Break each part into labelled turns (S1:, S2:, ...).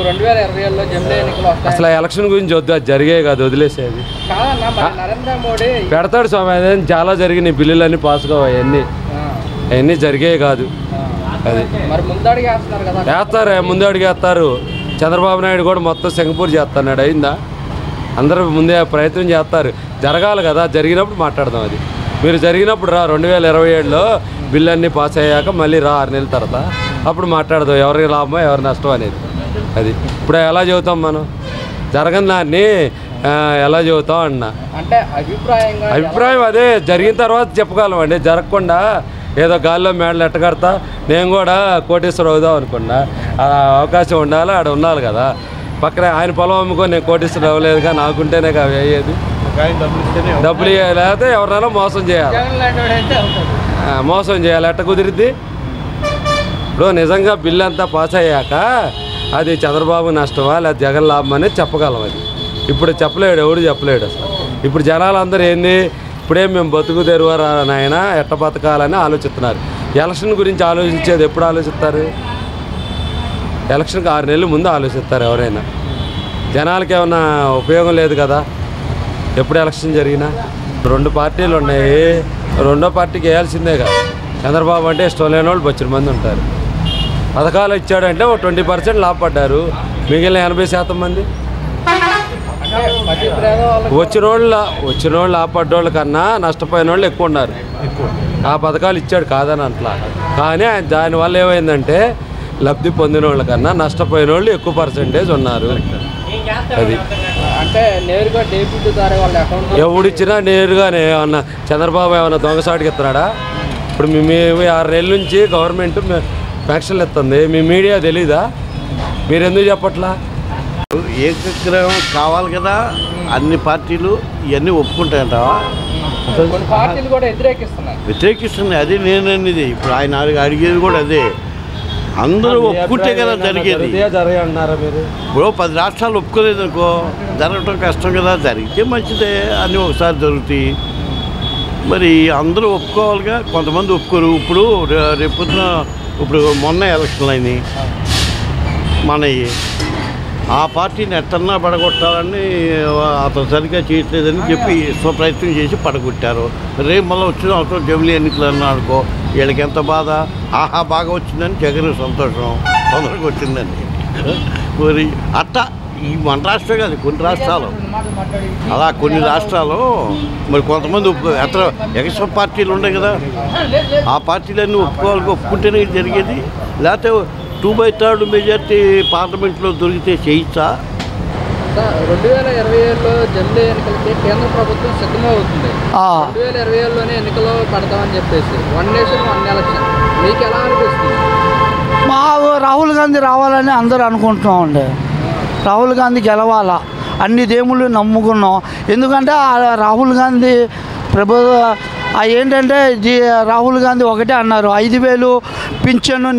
S1: 2020లో జమిలీ ఎన్నికలు వస్తాయి.
S2: అసలు ఎలక్షన్ గురించి వద్దు, అది జరిగే కాదు, వదిలేసేది.
S1: కాదన్నా మరి నరేంద్ర మోడీ
S2: పెడతాడు స్వామి, అదేం చాలా జరిగినాయి, బిల్లులన్నీ పాస్ కావు, అవన్నీ జరిగేవి కాదు. అది
S1: మరి ముందడుగు వేస్తున్నారు కదా,
S2: వేస్తారు, ముందు అడిగేస్తారు. చంద్రబాబు నాయుడు కూడా మొత్తం సింగపూర్ చేస్తున్నాడు, అయిందా? అందరూ ముందే ప్రయత్నం చేస్తారు, జరగాలి కదా, జరిగినప్పుడు మాట్లాడదాం. అది మీరు జరిగినప్పుడు రా, 2027లో బిల్లు అన్నీ పాస్ అయ్యాక మళ్ళీ రా 6 నెలల తర్వాత, అప్పుడు మాట్లాడదాం ఎవరికి లాభమో ఎవరి నష్టం అనేది. అది ఇప్పుడు ఎలా చెబుతాం మనం? జరగని దాన్ని ఎలా చెబుతాం అన్నా.
S1: అంటే
S2: అభిప్రాయం అదే జరిగిన తర్వాత చెప్పగలం అండి. జరగకుండా ఏదో గాల్లో మేడలు ఎట్టగడతా నేను కూడా కోటీశ్వరం అవుదాం అనుకున్నా, అవకాశం ఉండాలి, ఆడ ఉండాలి కదా. పక్కన ఆయన పొలం అమ్ముకొని నేను కోటీశ్వరం అవ్వలేదుగా, నాకుంటేనే అవి అయ్యేది. డబ్బులు లేకపోతే ఎవరినైనా మోసం చేయాలి, మోసం చేయాలి, ఎట్ట కుదిరిద్ది? ఇప్పుడు నిజంగా బిల్లు అంతా పాస్ అయ్యాక అది చంద్రబాబు నష్టమా లేదా జగన్ లాభం అనేది చెప్పగలం. అది ఇప్పుడు చెప్పలేడు, ఎవడు చెప్పలేడు అసలు. ఇప్పుడు జనాలందరూ ఏంది, ఇప్పుడేం మేము బతుకు తెరువారా నాయన ఎట్ట బతకాలని ఆలోచిస్తున్నారు. ఎలక్షన్ గురించి ఆలోచించేది ఎప్పుడు ఆలోచిస్తారు? ఎలక్షన్కి 6 నెలల ముందు ఆలోచిస్తారు ఎవరైనా. జనాలకి ఏమన్నా ఉపయోగం లేదు కదా ఎప్పుడు ఎలక్షన్ జరిగినా. 2 పార్టీలు ఉన్నాయి, రెండో పార్టీకి వేయాల్సిందే కదా. చంద్రబాబు అంటే ఇష్టం లేని వాళ్ళు బొచ్చిన మంది ఉంటారు. పథకాలు ఇచ్చాడంటే ఓ 20% లాభపడ్డారు, మిగిలిన 80% మంది వచ్చిన వాళ్ళు లాభపడ్డోళ్ళ కన్నా నష్టపోయిన వాళ్ళు ఎక్కువ ఉన్నారు. ఆ పథకాలు ఇచ్చాడు కాదని అట్లా, కానీ దానివల్ల ఏమైందంటే లబ్ధి పొందిన వాళ్ళ కన్నా నష్టపోయిన వాళ్ళు ఎక్కువ పర్సెంటేజ్ ఉన్నారు. అది
S1: అంటే నేరుగా డెబిట్ ద్వారా వాళ్ళ అకౌంట్
S2: ఎవడిచ్చినా నేరుగానే. ఏమన్నా చంద్రబాబు ఏమన్నా దొంగసాటికి ఇస్తున్నాడా? ఇప్పుడు మీ 6 నెలల నుంచి గవర్నమెంట్ పెన్షన్లు ఇస్తుంది, మీ మీడియా తెలీదా? మీరు ఎందుకు చెప్పట్లా?
S3: ఏకగ్రహం కావాలి కదా, అన్ని పార్టీలు ఇవన్నీ ఒప్పుకుంటాయంటావా?
S1: పార్టీలు కూడా
S3: వ్యతిరేకిస్తున్నాయి. అది నేను అనేది. ఇప్పుడు ఆయన అడిగేది కూడా అదే, అందరూ ఒప్పుకుంటే కదా జరిగేది. ఇప్పుడు 10 రాష్ట్రాలు ఒప్పుకోలేదు అనుకో, జరగటం కష్టం కదా. జరిగితే మంచిదే, అన్నీ ఒకసారి జరుగుతాయి. మరి అందరూ ఒప్పుకోవాలిగా, కొంతమంది ఒప్పుకోరు. ఇప్పుడు రేపొద్దున ఇప్పుడు మొన్న ఎలక్షన్లు అయినాయి మనవి, ఆ పార్టీని ఎట్టన్నా పడగొట్టాలని అతను సరిగ్గా చేయట్లేదని చెప్పి స్వప్రయత్నం చేసి పడగొట్టారు. రేపు మళ్ళీ వచ్చిన అవసరం జమిలీ ఎన్నికలు అన్నా అనుకో, వీళ్ళకి ఎంత బాధ. ఆహా బాగా వచ్చిందని జగన్ సంతోషం, తొందరగా వచ్చిందని. మరి అట్టా ఈ మన రాష్ట్రం కాదు, కొన్ని రాష్ట్రాలు అలా, కొన్ని రాష్ట్రాలు మరి కొంతమంది ఎక్స్ట్రా పార్టీలు ఉన్నాయి కదా, ఆ పార్టీలన్నీ ఒప్పుకుంటేనే జరిగేది. లేకపోతే 2/3 మెజార్టీ పార్లమెంట్లో దొరికితే చేయించా?
S1: 2027లో జమిలీ ఎన్నికలకి కేంద్ర ప్రభుత్వం సిద్ధమవుతుంది. 2027లోనే ఎన్నికలు పెడతామని చెప్పేసి 1 నేషన్ 1 ఎలక్షన్, మీకు ఎలా అనిపిస్తుంది?
S4: మా రాహుల్ గాంధీ రావాలని అందరూ అనుకుంటున్నామండి. రాహుల్ గాంధీ గెలవాలా, అన్ని దేవుళ్ళు నమ్ముకున్నాం. ఎందుకంటే రాహుల్ గాంధీ ఏంటంటే రాహుల్ గాంధీ ఒకటే అన్నారు, 5,000 పింఛను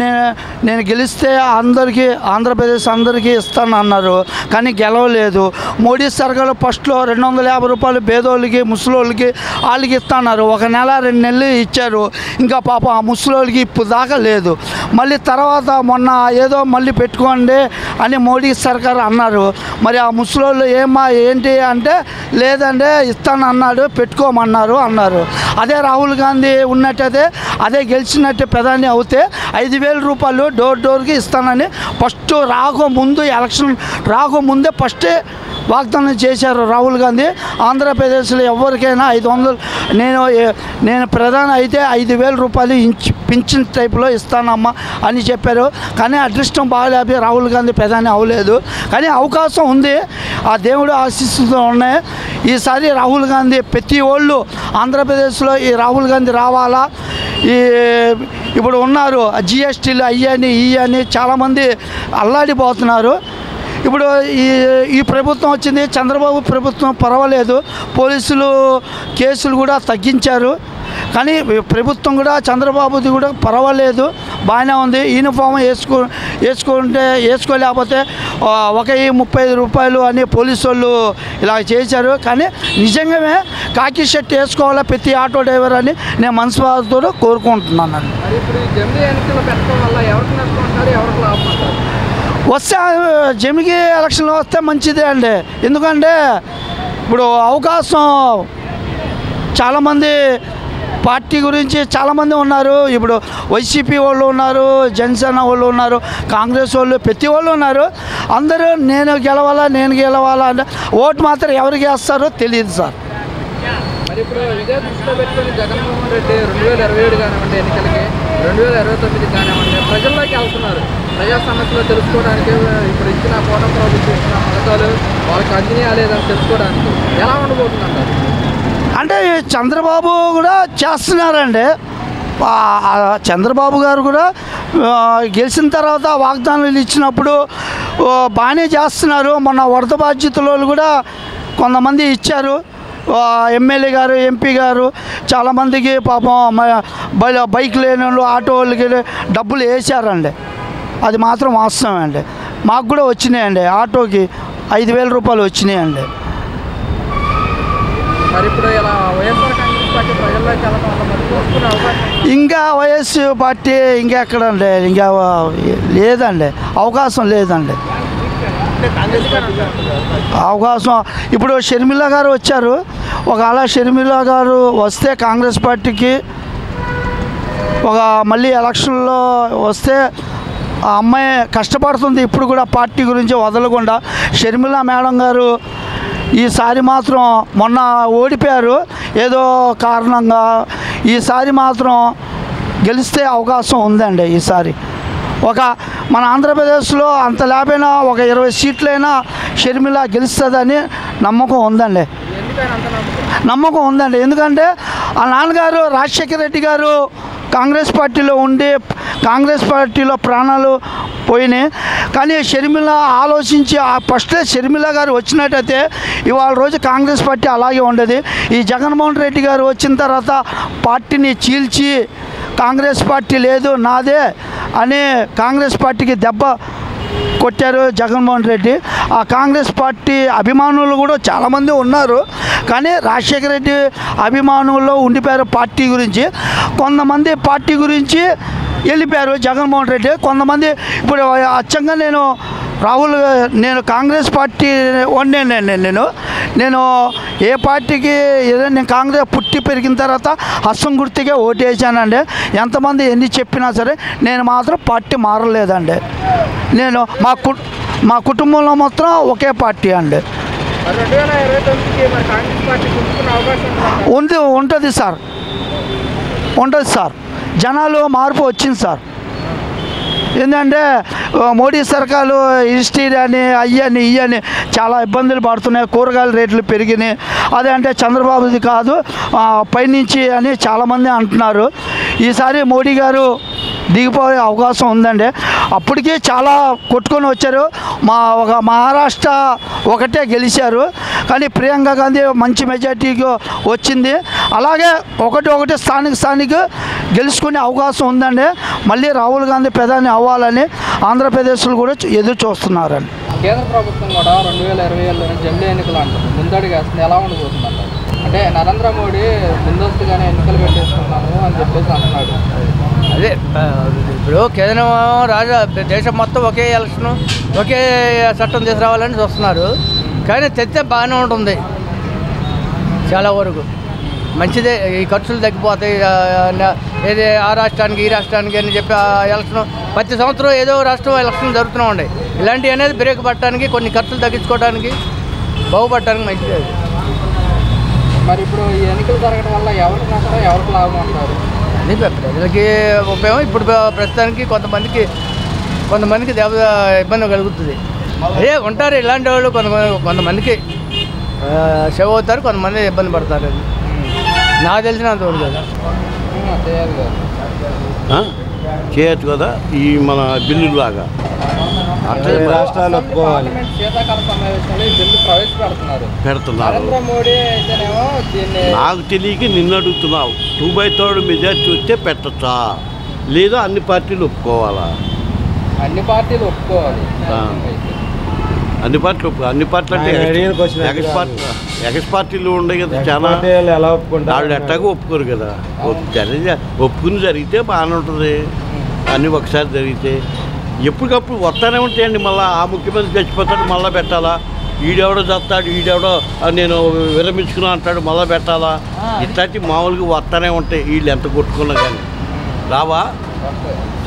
S4: నేను గెలిస్తే అందరికీ, ఆంధ్రప్రదేశ్ అందరికీ ఇస్తాను అన్నారు, కానీ గెలవలేదు. మోడీ సర్కారు ఫస్ట్లో 250 రూపాయలు పేదోళ్ళకి ముసలోళ్ళకి వాళ్ళకి ఇస్తున్నారు. 1 నెల 2 నెలలు ఇచ్చారు, ఇంకా పాపం ఆ ముసలోళ్ళకి ఇప్పుడు దాకా లేదు. మళ్ళీ తర్వాత మొన్న ఏదో మళ్ళీ పెట్టుకోండి అని మోడీ సర్కారు అన్నారు. మరి ఆ ముసలోళ్ళు ఏంటి అంటే లేదంటే ఇస్తాను అన్నాడు, పెట్టుకోమన్నారు అన్నారు. అదే రాహుల్ గాంధీ ఉన్నట్టయితే, అదే గెలిచినట్టే ప్రధాని అవుతే 5,000 రూపాయలు డోర్కి ఇస్తానని ఫస్ట్ ఎలక్షన్ రాకముందే ఫస్టే వాగ్దానం చేశారు రాహుల్ గాంధీ. ఆంధ్రప్రదేశ్లో ఎవరికైనా 500, నేను ప్రధాని అయితే 5,000 రూపాయలు పింఛన్ టైప్లో ఇస్తానమ్మా అని చెప్పారు. కానీ అదృష్టం బాగాలేకపోయి రాహుల్ గాంధీ ప్రధాని అవ్వలేదు. కానీ అవకాశం ఉంది, ఆ దేవుడు ఆశీస్సులతో ఉన్నాయి. ఈసారి రాహుల్ గాంధీ ప్రతి వాళ్ళు ఆంధ్రప్రదేశ్లో ఈ రాహుల్ గాంధీ రావాలా. ఇప్పుడు ఉన్నారు జిఎస్టీలు అయ్యని ఇయ్యని చాలామంది అల్లాడిపోతున్నారు. ఇప్పుడు ఈ ప్రభుత్వం వచ్చింది, చంద్రబాబు ప్రభుత్వం పర్వాలేదు, పోలీసులు కేసులు కూడా తగ్గించారు. కానీ ప్రభుత్వం కూడా చంద్రబాబుది కూడా పర్వాలేదు, బాగానే ఉంది. యూనిఫామ్ వేసుకోలేకపోతే 135 రూపాయలు అని పోలీసు వాళ్ళు ఇలా చేశారు. కానీ నిజంగానే కాకి షర్ట్ వేసుకోవాలా ప్రతి ఆటో డ్రైవర్ అని నేను మనస్ఫూర్తితో కోరుకుంటున్నాను. వస్తే జమికి ఎలక్షన్లు వస్తే మంచిదే అండి. ఎందుకంటే ఇప్పుడు అవకాశం చాలామంది పార్టీ గురించి చాలామంది ఉన్నారు. ఇప్పుడు వైసీపీ వాళ్ళు ఉన్నారు, జనసేన వాళ్ళు ఉన్నారు, కాంగ్రెస్ వాళ్ళు, ప్రతి వాళ్ళు ఉన్నారు. అందరూ నేను గెలవాలా అంటే ఓటు మాత్రం ఎవరికి వేస్తారో తెలియదు సార్.
S1: మరి ఇప్పుడు ఇదే దృష్టిలో పెట్టుకుని జగన్మోహన్ రెడ్డి 2027 కానివ్వండి ఎన్నికలకి, 2029 కానివ్వండి ప్రజల్లోకి వెళ్తున్నారు. ప్రజా సమస్యలు తెలుసుకోవడానికి, ఇప్పుడు ఇచ్చిన కూటమి ప్రభుత్వం ఇచ్చిన పథకాలు వాళ్ళకి అందినా లేదని తెలుసుకోవడానికి ఎలా ఉండబోతుందంటారు?
S4: అంటే చంద్రబాబు కూడా చేస్తున్నారండి. చంద్రబాబు గారు కూడా గెలిచిన తర్వాత వాగ్దానాలు ఇచ్చినప్పుడు బాగానే చేస్తున్నారు. మొన్న వరద బాధ్యతలు కూడా కొంతమంది ఇచ్చారు. ఎమ్మెల్యే గారు, ఎంపీ గారు చాలామందికి పాపం బైక్ లేని వాళ్ళు, ఆటో వాళ్ళకి డబ్బులు వేసారండి. అది మాత్రం వాస్తవం అండి. మాకు కూడా వచ్చినాయండి, ఆటోకి 5,000 రూపాయలు వచ్చినాయండి.
S1: మరి ఇప్పుడు ఇలా వైఎస్ఆర్ కాంగ్రెస్ పార్టీ ప్రజల్లోకి వెళ్ళడం వల్ల మరి చూసుకునే అవకాశం
S4: ఇంకా వైఎస్ పార్టీ ఇంకా ఎక్కడండి, ఇంకా లేదండి, అవకాశం లేదండి. అవకాశం ఇప్పుడు షర్మిల గారు వచ్చారు. ఒకవేళ షర్మిల గారు వస్తే కాంగ్రెస్ పార్టీకి మళ్ళీ ఎలక్షన్లో వస్తే ఆ అమ్మాయి కష్టపడుతుంది ఇప్పుడు కూడా పార్టీ గురించి వదలకుండా. షర్మిల మేడం గారు ఈసారి మాత్రం మొన్న ఓడిపోయారు ఏదో కారణంగా, ఈసారి మాత్రం గెలిస్తే అవకాశం ఉందండి. ఈసారి మన ఆంధ్రప్రదేశ్లో అంత లేకపోయినా 20 సీట్లైనా షర్మిల గెలుస్తుందని నమ్మకం ఉందండి. నమ్మకం ఉందండి. ఎందుకంటే ఆ నాన్నగారు రాజశేఖర రెడ్డి గారు కాంగ్రెస్ పార్టీలో ఉండి కాంగ్రెస్ పార్టీలో ప్రాణాలు పోయినాయి. కానీ షర్మిల ఆలోచించి ఫస్టే షర్మిల గారు వచ్చినట్టయితే ఇవాళ రోజు కాంగ్రెస్ పార్టీ అలాగే ఉండేది. ఈ జగన్మోహన్ రెడ్డి గారు వచ్చిన తర్వాత పార్టీని చీల్చి కాంగ్రెస్ పార్టీ లేదు నాదే అని కాంగ్రెస్ పార్టీకి దెబ్బ కొట్టారు జగన్మోహన్ రెడ్డి. ఆ కాంగ్రెస్ పార్టీ అభిమానులు కూడా చాలామంది ఉన్నారు. కానీ రాజశేఖర రెడ్డి అభిమానుల్లో ఉండిపోయారు పార్టీ గురించి. కొంతమంది పార్టీ గురించి వెళ్ళిపోయారు జగన్మోహన్ రెడ్డి. కొంతమంది ఇప్పుడు అచ్చంగా నేను కాంగ్రెస్ పార్టీ నేను ఏ పార్టీకి నేను కాంగ్రెస్ పుట్టి పెరిగిన తర్వాత హస్తం గుర్తుకే ఓటు వేసానండి. ఎంతమంది ఎన్ని చెప్పినా సరే నేను మాత్రం పార్టీ మారలేదండి. నేను మా కుటుంబంలో మాత్రం ఒకే పార్టీ అండి.
S1: 2029కి మరి కాంగ్రెస్ పార్టీ పుంజుకునే అవకాశం
S4: ఉంటుంది సార్. జనాలు మార్పు వచ్చింది సార్. ఏంటంటే మోడీ సర్కారు హిస్టరీ అని అయ్యని ఇయ్యని చాలా ఇబ్బందులు పడుతున్నాయి. కూరగాయల రేట్లు పెరిగినాయి. అదే అంటే చంద్రబాబుది కాదు పైనుంచి అని చాలామంది అంటున్నారు. ఈసారి మోడీ గారు దిగిపోయే అవకాశం ఉందండి. అప్పటికి చాలా కొట్టుకొని వచ్చారు. మహారాష్ట్ర ఒకటే గెలిచారు. కానీ ప్రియాంక గాంధీ మంచి మెజార్టీకి వచ్చింది. అలాగే ఒకటి స్థానిక గెలుచుకునే అవకాశం ఉందండి. మళ్ళీ రాహుల్ గాంధీ ప్రధాని అవ్వాలని ఆంధ్రప్రదేశ్లో కూడా ఎదురు చూస్తున్నారండి.
S1: కేంద్ర ప్రభుత్వం కూడా 2027లోనే జమిలీ ఎన్నికలు అంటుంది, ముందడుగు వేస్తుంది. ఎలా ఉండబోతుందంట? అంటే నరేంద్ర మోడీ ముందస్తుగానే ఎన్నికలు పెట్టేసుకున్నాము అని చెప్పేసి అంటున్నాడు.
S5: అదే ఇప్పుడు కేంద్రం దేశం మొత్తం ఒకే ఎలక్షన్ ఒకే చట్టం తీసుకురావాలని చూస్తున్నారు. కానీ తెస్తే బాగానే ఉంటుంది, చాలా వరకు మంచిదే. ఈ ఖర్చులు తగ్గిపోతాయి. ఏది ఆ రాష్ట్రానికి ఈ రాష్ట్రానికి అని చెప్పి ఎలక్షన్ ప్రతి సంవత్సరం ఏదో రాష్ట్రం ఎలక్షన్ జరుగుతూ ఉంటాయి. ఇలాంటివి అనేది బ్రేక్ పట్టడానికి, కొన్ని ఖర్చులు తగ్గించుకోవడానికి, బాగుపడటానికి మంచిది.
S1: మరి ఇప్పుడు ఈ ఎన్నికలు జరగడం వల్ల ఎవరికి నష్టం, ఎవరికి లాభం అంటారు?
S5: అది ప్రజలకి ఉపయోగం. ఇప్పుడు ప్రస్తుతానికి కొంతమందికి ఇబ్బంది కలుగుతుంది. అదే ఉంటారు ఇలాంటి వాళ్ళు, కొంతమందికి సేవ్ అవుతారు, కొంతమంది ఇబ్బంది పడతారు. నాకు తెలిసినంత వరకు కదా
S3: చేయొచ్చు కదా ఈ మన బిల్లు లాగా.
S2: రాష్ట్రాలు ఒప్పుకోవాలి.
S1: శీతాకాల సమావేశంలో ఈ బిల్లు పెడుతున్నారు. నరేంద్ర మోడీ అయితేనేమో దీన్ని
S3: నాకు తెలియక నిన్ను అడుగుతున్నావు. 2/3 మెజార్టీ వస్తే పెట్టచ్చా లేదా అన్ని పార్టీలు ఒప్పుకోవాలా?
S1: అన్ని పార్టీలు ఒప్పుకోవాలి.
S3: అన్ని పార్టీలు అంటే ఎగస్ పార్టీలు ఉన్నాయి కదా చాలా.
S2: ఎలా ఒప్పుకుంటారు?
S3: వాళ్ళు ఎట్టాగా ఒప్పుకోరు కదా. ఒప్పుకుని జరిగితే బాగానే ఉంటుంది. అన్నీ ఒకసారి జరిగితే ఎప్పటికప్పుడు వస్తానే ఉంటాయండి. మళ్ళీ ఆ ముఖ్యమంత్రి చచ్చిపోతాడు, మళ్ళీ పెట్టాలా, ఈడెవడో చస్తాడు, ఈడెవడో నేను విరమించుకున్నా అంటాడు, మళ్ళీ పెట్టాలా, ఇట్లాంటి మామూలుగా వస్తానే ఉంటాయి. వీళ్ళు ఎంత కొట్టుకున్నా కానీ రావా,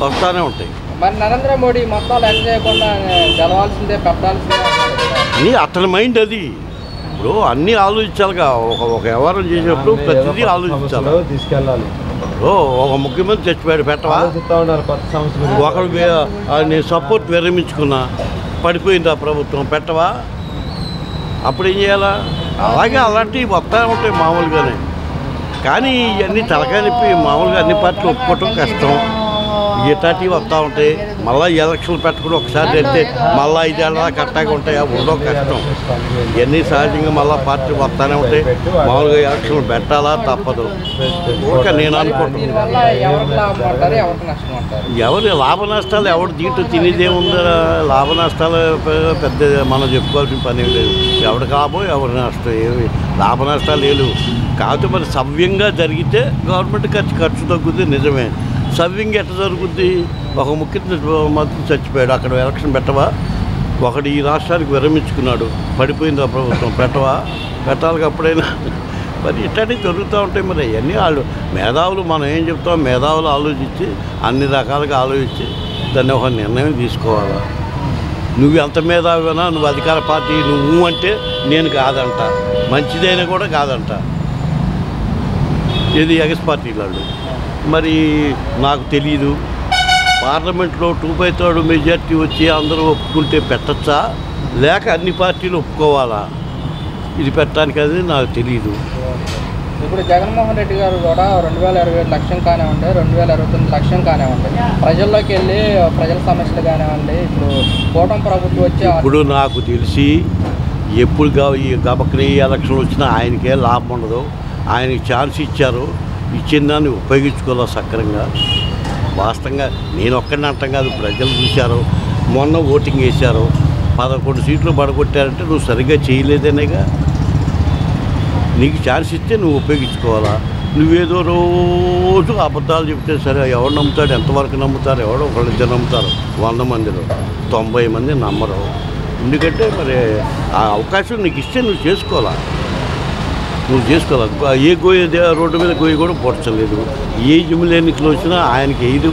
S3: వస్తానే ఉంటాయి.
S1: మరి నరేంద్ర మోడీ మొత్తాలు ఎంజాయ్ చేయకుండా గెలవాల్సిందే, పెట్టాల్సిందే
S3: అని అతని మైండ్ అది. ఇప్పుడు అన్నీ ఆలోచించాలిగా, ఒక వ్యవహారం చేసేటప్పుడు ప్రతిదీ ఆలోచించాలి.
S2: తీసుకెళ్ళాలి.
S3: ఒక ముఖ్యమంత్రి చచ్చిపోయాడు, పెట్టవా, ఒకడు నేను సపోర్ట్ విరమించుకున్నా, పడిపోయింది ఆ ప్రభుత్వం, పెట్టవా, అప్పుడు ఏం చేయాలా? అలాగే అలాంటివి వస్తూ ఉంటాయి మామూలుగానే. కానీ ఇవన్నీ తలకాయ నొప్పి, మామూలుగా అన్ని పార్టీలు ఒప్పుకోవటం కష్టం. ఇట్లాంటివి వస్తూ ఉంటాయి. మళ్ళీ ఎలక్షన్లు పెట్టుకుని ఒకసారి వెళ్తే మళ్ళీ 5 ఏళ్ళ కట్టాగా ఉంటాయి, అవి ఉండడం కష్టం. ఇవన్నీ సహజంగా మళ్ళీ పార్టీ వస్తూనే ఉంటాయి. మామూలుగా ఎలక్షన్లు పెట్టాలా, తప్పదు. ఓకే, నేను అనుకుంటున్నాను. ఎవరి లాభ నష్టాలు, ఎవరు దీంట్లో తినేదేముందా? లాభ నష్టాలు పెద్ద మనం చెప్పుకోవాల్సిన పని ఏం లేదు. ఎవరికి లాభం, ఎవరి నష్టం, ఏమి లాభ నష్టాలు లేవు. కాకపోతే మరి సవ్యంగా జరిగితే గవర్నమెంట్ ఖర్చు తగ్గుతుంది, నిజమే. సవ్యంగా ఎట్లా జరుగుద్ది? ఒక ముఖ్యమంత్రి చచ్చిపోయాడు, అక్కడ ఎలక్షన్ పెట్టవా, ఒకడు ఈ రాష్ట్రానికి విరమించుకున్నాడు, పడిపోయింది ఆ ప్రభుత్వం, పెట్టవా, పెట్టాలి అప్పుడైనా. మరి ఇట్లాంటివి జరుగుతూ ఉంటాయి. మరి అవన్నీ వాళ్ళు మేధావులు, మనం ఏం చెప్తాం, మేధావులు ఆలోచించి అన్ని రకాలుగా ఆలోచించి దాన్ని ఒక నిర్ణయం తీసుకోవాలా. నువ్వు ఎంత మేధావినా, నువ్వు అధికార పార్టీ నువ్వు అంటే నేను కాదంట, మంచిదైనా కూడా కాదంట. ఇది ఎగస్ పార్టీ వాళ్ళు. మరి నాకు తెలీదు, పార్లమెంట్లో 2/3 మెజార్టీ వచ్చి అందరూ ఒప్పుకుంటే పెట్టచ్చా, లేక అన్ని పార్టీలు ఒప్పుకోవాలా? ఇది పెట్టడానికి అది నాకు తెలీదు.
S1: ఇప్పుడు జగన్మోహన్ రెడ్డి గారు కూడా 2027 లక్ష్యం కానివ్వండి, 2029 లక్ష్యం కానివ్వండి, ప్రజల్లోకి వెళ్ళి ప్రజల సమస్యలు కానివ్వండి, ఇప్పుడు కూటమి ప్రభుత్వం వచ్చి
S3: ఇప్పుడు నాకు తెలిసి ఎప్పుడు గబక్కని ఎలక్షన్ వచ్చినా ఆయనకే లాభం ఉండదు. ఆయనకి ఛాన్స్ ఇచ్చారు, ఇచ్చిన దాన్ని ఉపయోగించుకోవాలి సక్రంగా. వాస్తవంగా నేను ఒక్కడిని అంటాం కాదు, ప్రజలు చూశారు. మొన్న ఓటింగ్ వేశారు, 11 సీట్లు పడగొట్టారంటే నువ్వు సరిగ్గా చేయలేదనేగా. నీకు ఛాన్స్ ఇస్తే నువ్వు ఉపయోగించుకోవాలా. నువ్వేదో రోజు అబద్ధాలు చెప్తే సరే, ఎవరు నమ్ముతాడు, ఎంతవరకు నమ్ముతారు? ఎవడో ఒకళ్ళిద్దరు నమ్ముతారు, 100 మందిలో 90 మంది నమ్మరు. ఎందుకంటే మరి ఆ అవకాశం నీకు ఇస్తే నువ్వు చేసుకోవాలా, నువ్వు చేసుకోవాలి. ఏ గోయ రోడ్డు మీద గోయ కూడా పొడచలేదు. ఏ జమిలి ఎన్నికలు వచ్చినా ఆయనకి వేయదు,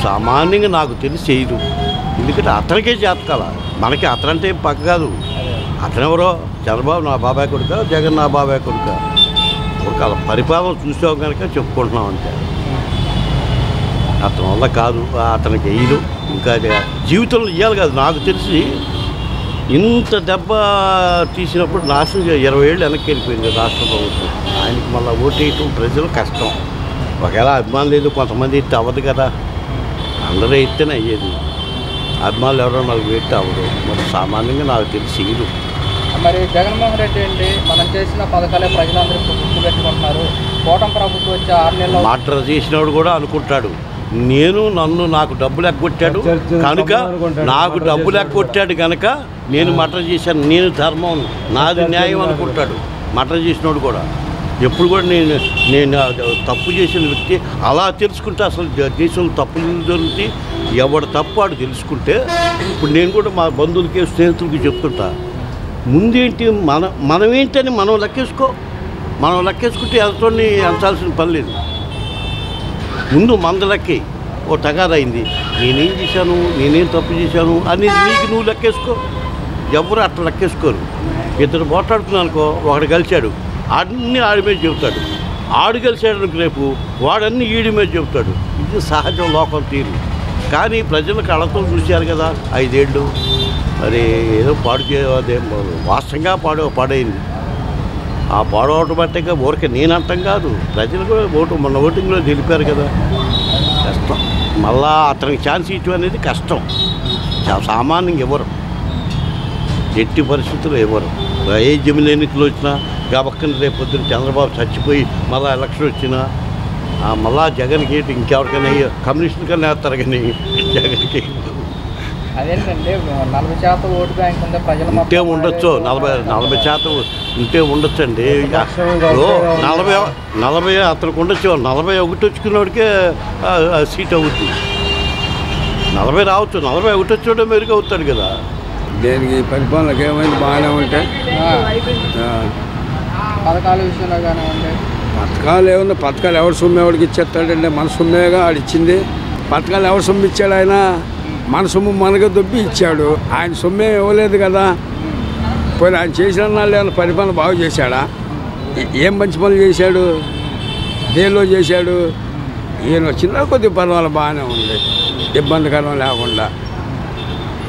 S3: సామాన్యంగా నాకు తెలిసి వేయదు. ఎందుకంటే అతనికే చేతకాల, మనకి అతనంటే పక్క కాదు. అతనెవరో చంద్రబాబు నా బాబాయ్ కొడుక, జగన్ నా బాబాయ్ కొడుక, ఒక పరిపాలన చూసావు కనుక చెప్పుకుంటున్నాం అంతే. అతని వల్ల కాదు, అతనికి వేయదు. ఇంకా జీవితంలో ఇవ్వాలి కాదు. నాకు తెలిసి ఇంత దెబ్బ తీసినప్పుడు నాశనం 20 ఏళ్ళు వెనక్కి వెళ్ళిపోయింది రాష్ట్ర ప్రభుత్వం. ఆయనకి మళ్ళీ ఓటేయటం ప్రజలు కష్టం. ఒకవేళ అభిమానులు లేదు, కొంతమంది ఎత్తి అవ్వదు కదా, అందరూ ఎత్తేనే అయ్యేది. అభిమానులు ఎవరో నాకు ఎత్తి అవ్వదు. మరి సామాన్యంగా నాకు తెలిసి ఇయ్యదు.
S1: మరి జగన్మోహన్ రెడ్డి ఏంటి, మనం చేసిన పథకాలే ప్రజలందరూ గుర్తుపెట్టుకుంటున్నారు, కూటమి ప్రభుత్వం వచ్చి 6 నెలలు
S3: మాటర్ చేసినవాడు కూడా అనుకుంటాడు, నాకు డబ్బులు ఎగ్గొట్టాడు కనుక, నాకు డబ్బులు ఎగ్గొట్టాడు కనుక నేను మటర్ చేశాను, నేను ధర్మం, నాది న్యాయం అనుకుంటాడు మటర్ చేసినోడు కూడా. ఎప్పుడు కూడా నేను తప్పు చేసిన వ్యక్తి అలా తెలుసుకుంటే, అసలు దేశంలో తప్పులు జరుగుతాయి, ఎవడు తప్పు వాడు తెలుసుకుంటే. ఇప్పుడు నేను కూడా మా బంధువులకి స్నేహితులకి చెప్తుంటా, ముందేంటి మనమేంటని మనం లెక్కేసుకుంటే ఎవరితోని ఎంచాల్సిన పని లేదు. ముందు మందలకి ఓ తగాదైంది, నేనేం చేశాను, నేనేం తప్పు చేశాను అనేది నీకు నువ్వు లెక్కేసుకో. ఎవరు అట్లా లెక్కేసుకోరు. ఇద్దరు పోట్లాడుతున్నాను అనుకో, ఒకడు కలిశాడు, అన్నీ ఆడి మీద చెబుతాడు, ఆడు కలిశాడు రేపు వాడన్నీ ఈడి మీద చెబుతాడు. ఇది సహజం, లోకం తీరు. కానీ ప్రజలు కళ్ళతో చూశారు కదా 5 ఏళ్ళు. మరి ఏదో అదేం వాస్తవంగా పాడైంది. ఆ పాడవటం బట్టే ఊరికే నేను అంటాం కాదు, ప్రజలు కూడా మొన్న ఓటింగ్లో తెలిపారు కదా. కష్టం, మళ్ళా అతనికి ఛాన్స్ ఇవ్వడం అనేది కష్టం. సామాన్యంగా ఇవ్వరు, ఎట్టి పరిస్థితుల్లో ఇవ్వరు. ఏ జమిలి ఎన్నికలు వచ్చినా గబక్కని రేపు పొద్దున్న చంద్రబాబు చచ్చిపోయి మళ్ళీ ఎలక్షన్ వచ్చినా మళ్ళా జగన్కి ఇంకెవరికైనా కమ్యూనిస్ట్ కన్నా వేస్తారు, కానీ జగన్కి
S1: అదేంటంటే 40% ఓటు బ్యాంక్ ఉంది ప్రజల
S3: ఉంటే ఉండొచ్చు, 40% ఉంటే ఉండొచ్చండి. 40 అతనికి ఉండొచ్చు, 41 వచ్చుకున్నవాడికే సీట్ అవుతుంది. 40 రావచ్చు, 41 వచ్చాడో మెరుగు అవుతాడు కదా.
S6: దేనికి పరిపాలనకు ఏమైంది బాగానే ఉంటాయి.
S1: పథకాల విషయంలో కానివ్వండి,
S6: పథకాలు ఏమన్నా పథకాలు ఎవరు సొమ్ము ఎవరికి ఇచ్చేస్తాడండి? మన సొమ్మేగా ఆడిచ్చింది. పథకాలు ఎవరు సొమ్ము ఇచ్చాడు? ఆయన మన సొమ్ము మనగా దొబ్బి ఇచ్చాడు. ఆయన సొమ్మే ఇవ్వలేదు కదా. పోయి ఆయన చేసిన వాళ్ళు ఏమైనా పరిపాలన బాగు చేశాడా? ఏం మంచి పనులు చేశాడు? దేనిలో చేశాడు? ఈయన వచ్చినా కొద్దిగా పర్వాలేదు, బాగానే ఉంది, ఇబ్బందికరం లేకుండా.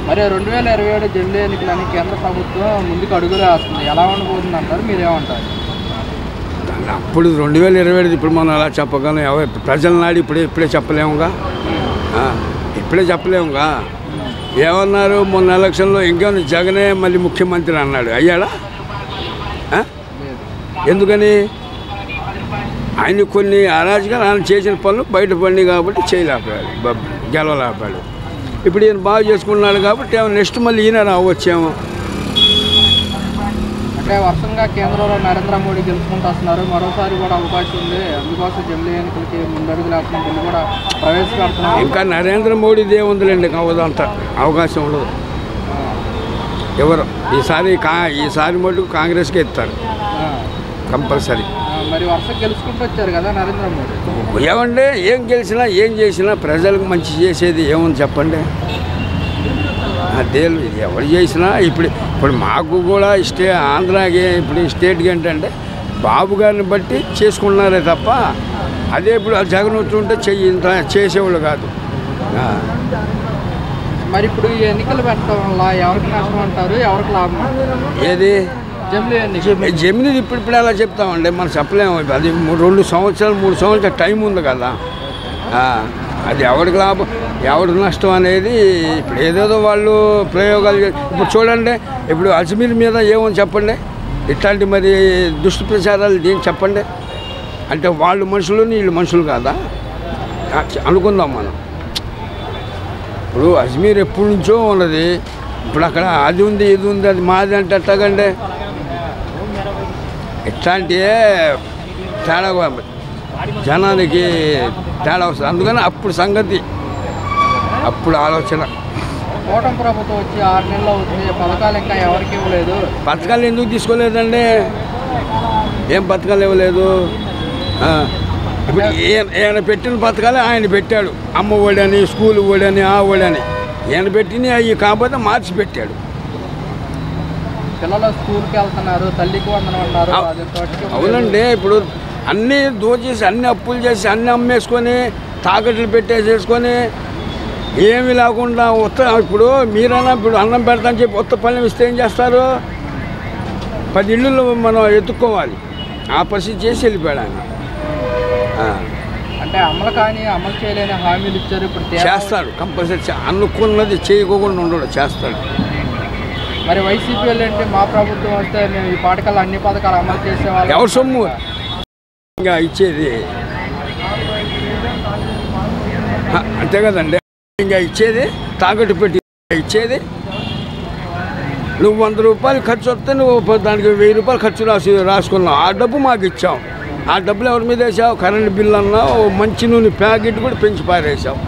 S1: మరి 2027 జమిలీ ఎన్నికలని కేంద్ర ప్రభుత్వం ముందుకు అడుగులు వేస్తుంది. ఎలా ఉండబోతుంది అంటారు? మీరేమంటారు?
S6: అప్పుడు 2027 ఇప్పుడు మనం అలా చెప్పగలం. ప్రజల నాడు ఇప్పుడే చెప్పలేముగా. ఇప్పుడే చెప్పలేముగా. ఏమన్నారు మొన్న ఎలక్షన్లో? ఇంకేమన్నా జగనే మళ్ళీ ముఖ్యమంత్రి అన్నాడు. అయ్యాడా? ఎందుకని? ఆయన కొన్ని అరాజకాలు ఆయన చేసిన పనులు బయటపడినాయి కాబట్టి చేయలేకపోయాడు, గెలవలేకపోయాడు. ఇప్పుడు ఈయన బాగా చేసుకున్నాడు కాబట్టి నెక్స్ట్ మళ్ళీ ఈయన రావచ్చేమో.
S1: అంటే వర్షంగా కేంద్రంలో నరేంద్ర మోడీ గెలుచుకుంటూ వస్తున్నారు. మరోసారి కూడా అవకాశం ఉంది. అందుకోసం జమిలీ ఎన్నికలకి ముందడుగు లేకుండా బిల్లు కూడా ప్రవేశపెడుతున్నారు.
S6: ఇంకా నరేంద్ర మోడీది ఏముందిలేండి, అవదంతా అవకాశం ఉండదు. ఎవరు ఈసారి మటుకు కాంగ్రెస్కి ఇస్తారు కంపల్సరీ.
S1: మరి వర్షం గెలుచుకుంటూ వచ్చారు కదా నరేంద్ర మోడీ.
S6: ఏమంటే ఏం గెలిచినా ఏం చేసినా ప్రజలకు మంచి చేసేది ఏముంది చెప్పండి? అదే ఎవరు చేసినా ఇప్పుడు మాకు కూడా ఆంధ్రాకి ఇప్పుడు స్టేట్కి ఏంటంటే బాబు గారిని బట్టి చేసుకున్నారే తప్ప అదే ఇప్పుడు జగన్ వచ్చుంటే చేసేవాళ్ళు కాదు.
S1: మరి ఇప్పుడు ఈ ఎన్నికలు పెట్టడం వల్ల ఎవరికి నష్టం అంటారు, ఎవరికి లాభం?
S6: ఏది
S1: జమిలీ ఎన్నిక?
S6: జమిలీ ఇప్పుడు ఎలా చెప్తామండి, మనం చెప్పలేము. అది 2 సంవత్సరాలు 3 సంవత్సరాలు టైం ఉంది కదా. అది ఎవరికి లాభం ఎవరికి నష్టం అనేది ఇప్పుడు ఏదేదో వాళ్ళు ప్రయోగాలు ఇప్పుడు చూడండి. ఇప్పుడు అజ్మీర్ మీద ఏమని చెప్పండి, ఇట్లాంటి మరి దుష్ప్రచారాలు ఏం చెప్పండి. అంటే వాళ్ళు మనుషులు వీళ్ళు మనుషులు కాదా అనుకుందాం మనం. ఇప్పుడు అజ్మీర్ ఎప్పటి నుంచో ఉన్నది. ఇప్పుడు అక్కడ అది ఉంది ఇది ఉంది అది మాది అంటే ఎట్లాగండి? ఇట్లాంటివే తేడా జనానికి తేడా వస్తుంది. అందుకని అప్పుడు సంగతి అప్పుడు ఆలోచన.
S1: కూటమి ప్రభుత్వం వచ్చి 6 నెలలు అవుతుంది, పథకాలు ఇంకా ఎవరికి ఇవ్వలేదు.
S6: పథకాలు ఎందుకు తీసుకోలేదండి? ఏం పథకాలు ఇవ్వలేదు? ఇప్పుడు ఈయన పెట్టిన పథకాలే ఆయన పెట్టాడు. అమ్మ ఒడని, స్కూల్ ఒడని, ఆ ఒడని ఈయన పెట్టిన అవి కాకపోతే మార్చి పెట్టాడు.
S1: పిల్లలు స్కూల్కి వెళ్తున్నారు, తల్లికి వందనం అన్నారు.
S6: అవునండి. ఇప్పుడు అన్నీ దోచేసి అన్ని అప్పులు చేసి అన్నీ అమ్మేసుకొని తాకట్లు పెట్టేసేసుకొని ఏమీ లేకుండా ఇప్పుడు మీరైనా ఇప్పుడు అన్నం పెడతాని చెప్పి ఉత్త పళ్ళెం ఇస్తే ఏం చేస్తారు? 10 ఇళ్ళు మనం ఎత్తుక్కోవాలి. ఆ పరిస్థితి చేసి వెళ్ళిపోయాడు ఆయన.
S1: అంటే అమలు చేయలేని హామీలు ఇచ్చారు. ఇప్పుడు
S6: చేస్తాడు కంపల్సరీ. అనుకున్నది చేయకోకుండా ఉండడు, చేస్తాడు.
S1: మరి వైసీపీ అంటే మా ప్రభుత్వం వస్తే మేము ఈ పాఠకాలు అన్ని పథకాలు అమలు చేసేవాళ్ళం.
S6: ఎవరు సొమ్ము ఇంకా ఇచ్చేది? అంతే కదండి. ఇంకా ఇచ్చేది తాకట్టు పెట్టి ఇచ్చేది. నువ్వు 100 రూపాయలు ఖర్చు వస్తే నువ్వు దానికి 1000 రూపాయలు ఖర్చు రాసుకున్నావు. ఆ డబ్బు మాకు ఇచ్చావు. ఆ డబ్బులు ఎవరి మీద వేసావు? కరెంట్ బిల్లు అన్నావు, మంచి నూనె ప్యాకెట్ కూడా పెంచి పారేసావు.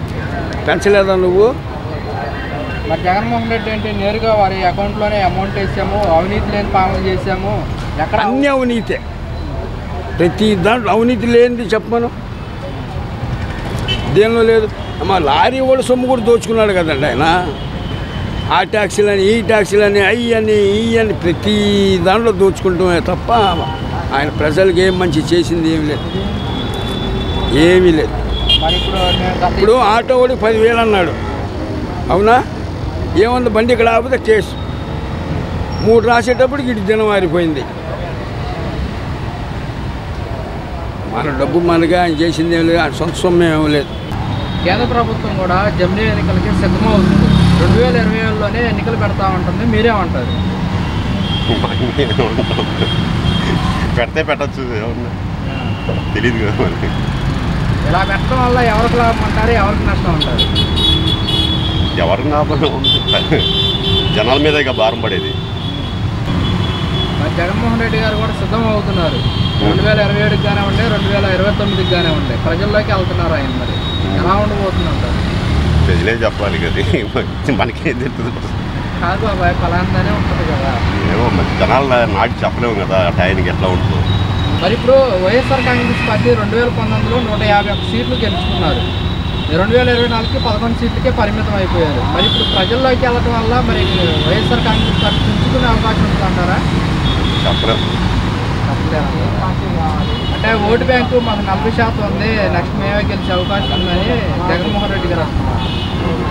S6: పెంచలేదా నువ్వు?
S1: మరి జగన్మోహన్ రెడ్డి అంటే నేరుగా వారి అకౌంట్లోనే అమౌంట్ వేసాము, అవినీతి లేని పాలన చేసాము. ఎక్కడ
S6: అన్నీ అవినీతే. ప్రతి దాంట్లో అవినీతి లేనిది చెప్పను దేనిలో లేదు. మా లారీ వాడు సొమ్ము కూడా దోచుకున్నాడు కదండి ఆయన. ఆ ట్యాక్సీలని ఈ ట్యాక్సీలని అయ్యని ఇయ్యని ప్రతి దాంట్లో దోచుకుంటామే తప్ప ఆయన ప్రజలకు ఏం మంచి చేసింది ఏమి లేదు, ఏమీ లేదు. ఇప్పుడు ఆటో వాడికి 10,000 అన్నాడు, అవునా? ఏముంది బండి ఇక్కడ ఆపితే కేసు. 3 రాసేటప్పటికి ఇటు దినం మారిపోయింది. మన డబ్బు మనగా ఆయన చేసింది ఏం లేదు, ఆయన సొంత సొమ్ము ఏమీ లేదు.
S1: కేంద్ర ప్రభుత్వం కూడా జమిలీ ఎన్నికలకి సిద్ధమవుతుంది. 2027లోనే ఎన్నికలు పెడతా ఉంటుంది. మీరేమంటారు?
S7: పెడితే పెట్టచ్చు, తెలియదు కదా మనకి.
S1: ఇలా పెట్టడం వల్ల ఎవరికి లాభం అంటారు, ఎవరికి నష్టం అంటారు?
S7: ఎవరికి లాభం ఉంటుంది? జనాల మీద ఇక భారం పడేది.
S1: మరి జగన్మోహన్ రెడ్డి గారు కూడా సిద్ధం అవుతున్నారు. 2027కి కానివ్వండి, 2029కి కానివ్వండి, ప్రజల్లోకి వెళ్తున్నారు ఆయన. మరి ఎలా ఉండబోతుంది అంటారు?
S7: ప్రజలే చెప్పాలి కదా మనకేం తెలుస్తుంది.
S1: కాదు బాబాయ్, ఫలాందానే ఉంటుంది కదా.
S7: ఏమో మరి జనాలు నాటి చెప్పలేము కదా టైంకి ఎట్లా ఉంటుందో.
S1: మరి ఇప్పుడు వైఎస్ఆర్ కాంగ్రెస్ పార్టీ 2019లో 151 సీట్లు గెలుచుకున్నారు. 2024కి 11 సీట్లకే పరిమితం అయిపోయారు. మరి ఇప్పుడు ప్రజల్లోకి వెళ్ళడం వల్ల మరి వైఎస్ఆర్ కాంగ్రెస్ పార్టీ పుంజుకునే అవకాశం ఉంటుందంటారా?
S7: చెప్పలేము.
S1: అంటే ఓటు బ్యాంకు మాకు 40% ఉంది, నెక్స్ట్ మేమే గెలిచే అవకాశం ఉందని జగన్మోహన్ రెడ్డి గారు అంటున్నారు.